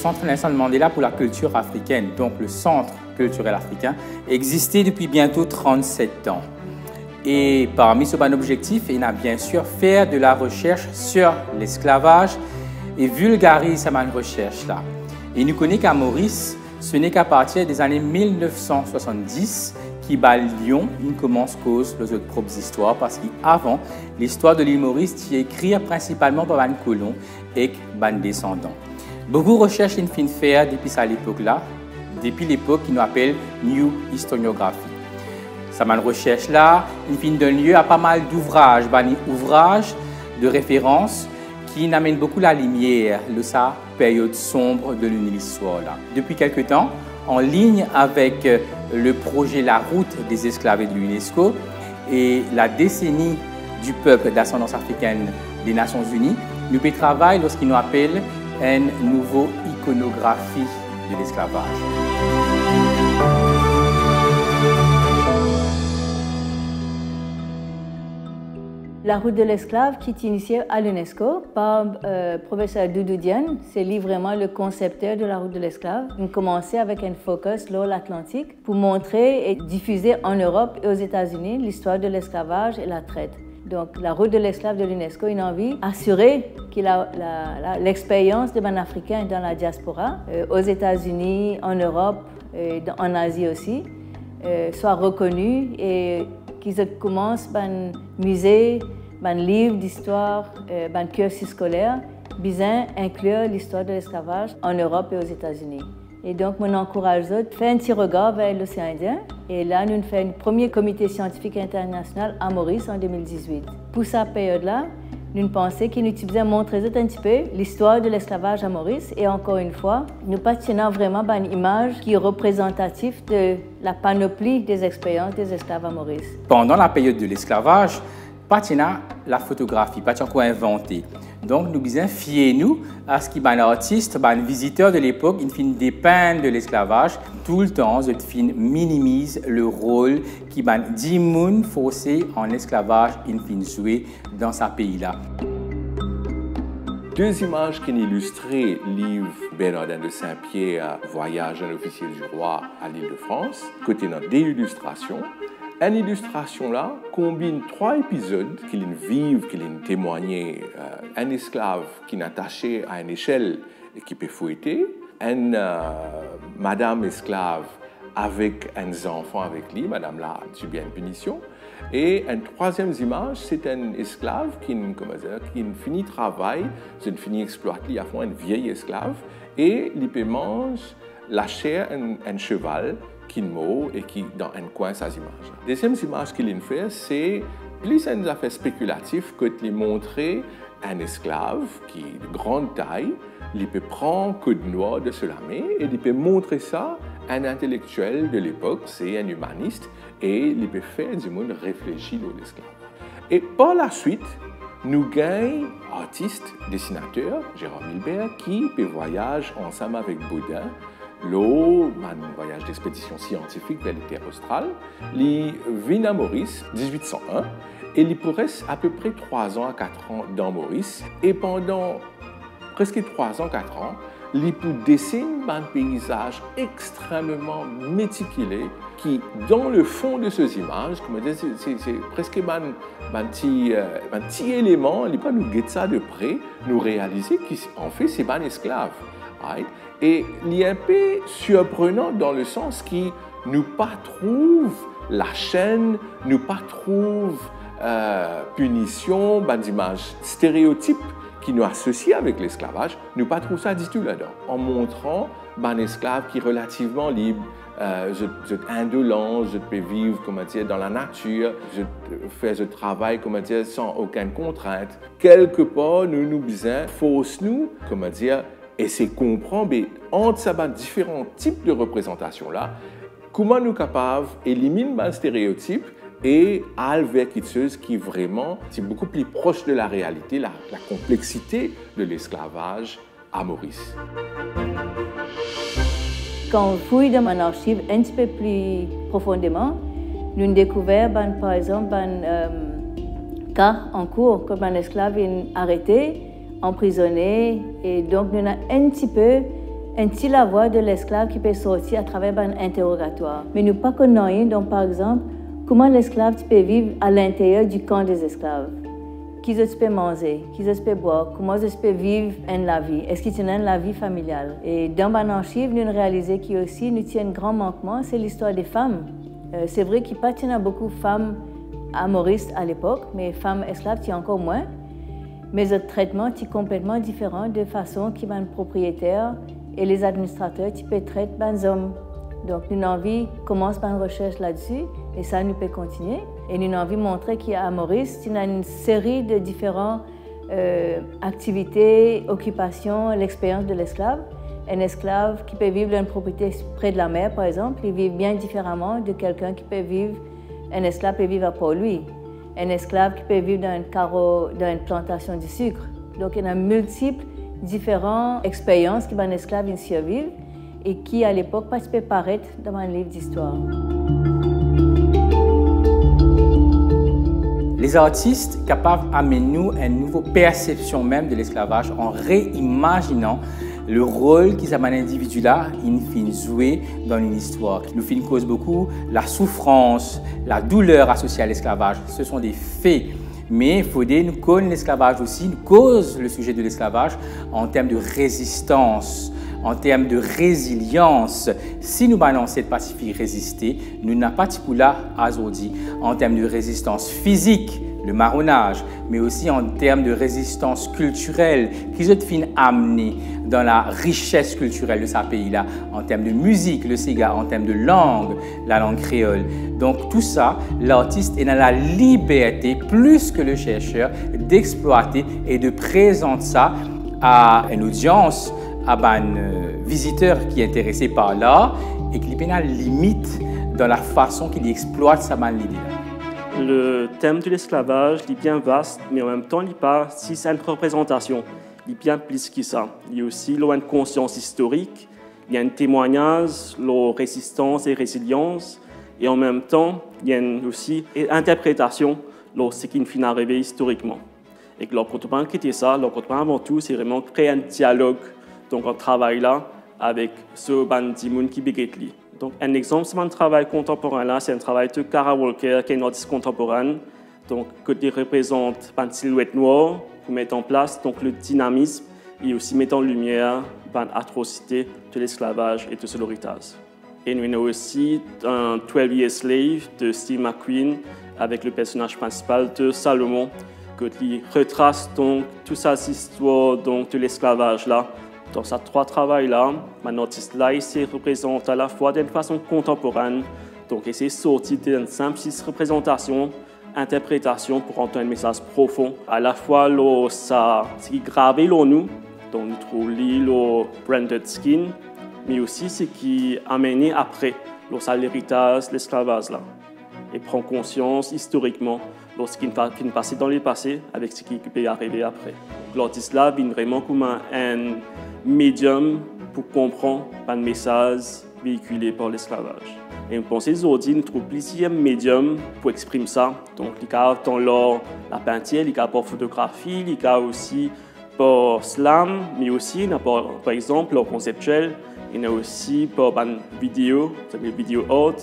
Centre Nelson Mandela pour la culture africaine, donc le Centre culturel africain, existait depuis bientôt 37 ans. Et parmi ce bon objectif, il a bien sûr faire de la recherche sur l'esclavage et vulgariser cette recherche-là. Et nous connaissons qu'à Maurice, ce n'est qu'à partir des années 1970 qui Lyon, il commence cause de notre propre histoire parce qu'avant, l'histoire de l'île Maurice est écrite principalement par les colons et les descendants. Beaucoup de recherches sont faites faire depuis cette époque-là, depuis l'époque qui nous appelle New Historiography. Cette recherche-là, il donne lieu à pas mal d'ouvrages, de référence qui amènent beaucoup la lumière de sa période sombre de l'histoire. Depuis quelque temps, en ligne avec le projet La Route des esclaves de l'UNESCO et la décennie du peuple d'ascendance africaine des Nations Unies, nous travaillons lorsqu'il nous appelle une nouvelle iconographie de l'esclavage. La route de l'esclave qui est initiée à l'UNESCO par professeur Doudou Diène. C'est lui vraiment le concepteur de la route de l'esclave. Il a commencé avec un focus sur l'Atlantique pour montrer et diffuser en Europe et aux États-Unis l'histoire de l'esclavage et la traite. Donc la route de l'esclave de l'UNESCO, il a envie d'assurer que l'expérience des Africains dans la diaspora, aux États-Unis, en Europe, en Asie aussi, soit reconnue et qu'ils commencent un musée, un livre d'histoire, un cursus scolaire, bien inclure l'histoire de l'esclavage en Europe et aux États-Unis. Et donc, on encourage eux de faire un petit regard vers l'océan Indien. Et là, nous faisons un premier comité scientifique international à Maurice en 2018. Pour cette période-là, nous pensons qu'il nous devait montrer un petit peu l'histoire de l'esclavage à Maurice. Et encore une fois, nous tenons vraiment une image qui est représentative de la panoplie des expériences des esclaves à Maurice. Pendant la période de l'esclavage, patina la photographie, pas encore inventée. Donc, nous devons fier-nous à ce qu'il y a un artiste, un visiteur de l'époque, il finit dépeindre de l'esclavage. Tout le temps, il minimise le rôle qui a 10 personnes forcées en esclavage, il finit jouer dans ce pays-là. Deux images qui illustrent le livre Bernardin de Saint-Pierre, Voyage d'un officier du roi à l'île de France. Côté dans des illustrations. Une illustration là combine 3 épisodes qui vivent, qui témoignent. Un esclave qui est attaché à une échelle et qui peut fouetter. Une madame esclave avec un enfant avec lui, madame là subit une punition. Et une troisième image, c'est un esclave qui finit travail, qui finit exploiter à fond un vieil esclave et il mange la chair d'un cheval qui meurt et qui dans un coin sa image. Deuxième image qu'il fait, c'est plus une affaire spéculative que de montrer un esclave qui est de grande taille, il peut prendre un coup de noix de ce lamé et il peut montrer ça à un intellectuel de l'époque, c'est un humaniste, et il peut faire du monde réfléchir sur l'esclavage. Et par la suite, nous gagnons artiste, dessinateur, Jérôme Hilbert, qui peut voyager ensemble avec Baudin, un voyage d'expédition scientifique vers les terres australes. Il vient à Maurice, 1801, et il reste à peu près 3 ans à 4 ans dans Maurice. Et pendant presque 3 ans, 4 ans, il dessine un paysage extrêmement méticuleux qui, dans le fond de ces images, c'est presque un petit élément, il peut nous guetter ça de près, nous réaliser qu'en fait, c'est un esclave. Right? Et il est un peu surprenant dans le sens qu'il nous pas trouve la chaîne, nous pas trouve punition, des images stéréotypes qui nous associent avec l'esclavage, nous pas trouve ça du tout là-dedans. En montrant un esclave qui est relativement libre, je indolent, je peux vivre dans la nature, je fais ce travail sans aucune contrainte. Quelque part, nous besoin force-nous, essayer de comprendre entre ces différents types de représentations-là, comment nous sommes capables d'éliminer les stéréotypes et aller vers quelque chose qui vraiment est beaucoup plus proche de la réalité, la complexité de l'esclavage à Maurice. Quand on fouille dans mon archive un petit peu plus profondément, nous avons découvert par exemple un cas en cours, comme un esclave est arrêté, emprisonné, et donc nous avons un petit peu un petit la voix de l'esclave qui peut sortir à travers un interrogatoire. Mais nous pas connaissons, donc par exemple, comment l'esclave peut vivre à l'intérieur du camp des esclaves. Qui se peut manger, qui se peut boire, comment se peut vivre la vie, est-ce qu'il tient la vie familiale. Et dans mon archive, nous réalisons qu'il aussi nous tient un grand manquement, c'est l'histoire des femmes. C'est vrai qu'il n'y a pas beaucoup de femmes à Maurice à l'époque, mais femmes esclaves, il y a encore moins. Mais le traitement est complètement différent de façon que les propriétaires et les administrateurs peuvent traiter les hommes. Donc, nous avons envie de commencer par une recherche là-dessus, et ça nous peut continuer. Et nous avons envie de montrer qu'à Maurice, il y a une série de différentes activités, occupations, l'expérience de l'esclave. Un esclave qui peut vivre dans une propriété près de la mer, par exemple, il vit bien différemment de quelqu'un qui peut vivre, un esclave peut vivre à Port-Louis. Un esclave qui peut vivre dans une plantation de sucre. Donc, il y a multiples différentes expériences qui un esclave survivre et qui, à l'époque, peut paraître dans un livre d'histoire. Les artistes capables d'amener nous une nouvelle perception même de l'esclavage en réimaginant le rôle qu'ils amènent individu-là, ils finissent jouer dans une histoire. Nous finissent cause beaucoup la souffrance, la douleur associée à l'esclavage. Ce sont des faits. Mais il faut nous connaître l'esclavage aussi, nous cause le sujet de l'esclavage en termes de résistance, en termes de résilience. Si nous balançons cette pacifique résister, nous n'avons pas de là à aujourd'hui en termes de résistance physique, le marronnage, mais aussi en termes de résistance culturelle qui se finit amener dans la richesse culturelle de ce pays-là, en termes de musique, le cigare, en termes de langue, la langue créole. Donc tout ça, l'artiste est dans la liberté, plus que le chercheur, d'exploiter et de présenter ça à une audience, à un visiteur qui est intéressé par l'art et qui a une limite dans la façon qu'il exploite sa idée-là. Le thème de l'esclavage est bien vaste, mais en même temps, il n'est pas si c'est une représentation. Il est bien plus que ça. Il y a aussi une conscience historique, il y a un témoignage, la résistance et résilience, et en même temps, il y a aussi une interprétation de ce qui finit arrivé historiquement. Et que leur protocole qui était ça, leur protocole avant tout, c'est vraiment créer un dialogue, donc un travail là, avec ce bandit qui béguette. Donc, un exemple, c'est un travail contemporain là, c'est un travail de Kara Walker, qui est une artiste contemporaine, donc qui représente une silhouette noire pour mettre en place donc, le dynamisme et aussi mettre en lumière l'atrocité de l'esclavage et de son héritage. Et nous avons aussi un 12 Year Slave de Steve McQueen avec le personnage principal de Salomon, qui retrace donc toute cette histoire donc, de l'esclavage là. Dans ces trois travails-là, mon artiste là, il se représente à la fois d'une façon contemporaine, donc il s'est sorti d'une simple représentation, interprétation pour entendre un message profond. À la fois, ce qui est gravé en nous, donc nous trouvons le branded skin, mais aussi ce qui est amené après, l'héritage de l'esclavage là, et prend conscience historiquement de ce qui est passé dans le passé avec ce qui peut arriver après. L'artiste là vient vraiment comme un médium pour comprendre un message véhiculé par l'esclavage. Et je pense qu'aujourd'hui, nous trouvons plusieurs médiums pour exprimer ça. Donc, il y a dans l'art, la peinture, il y a par photographie, il y a aussi par slam, mais aussi, il y a par exemple l'art conceptuel, il y a aussi par une vidéo, ça s'appelle vidéo art.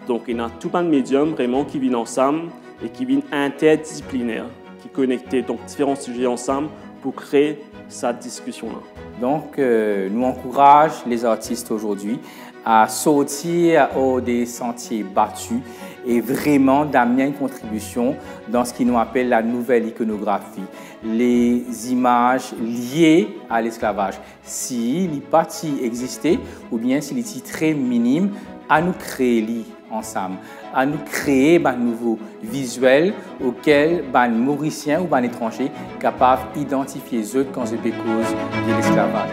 Donc, il y a tout un médium vraiment qui vient ensemble et qui vient interdisciplinaire, qui connectent donc différents sujets ensemble pour créer cette discussion-là. Donc, nous encourageons les artistes aujourd'hui à sortir des sentiers battus et vraiment d'amener une contribution dans ce qui nous appelle la nouvelle iconographie, les images liées à l'esclavage. Si les parties existaient ou bien s'il est très minime, à nous créer ensemble, à nous créer un nouveau visuel auquel les Mauriciens ou les étrangers sont capables d'identifier eux quand c'est cause de l'esclavage.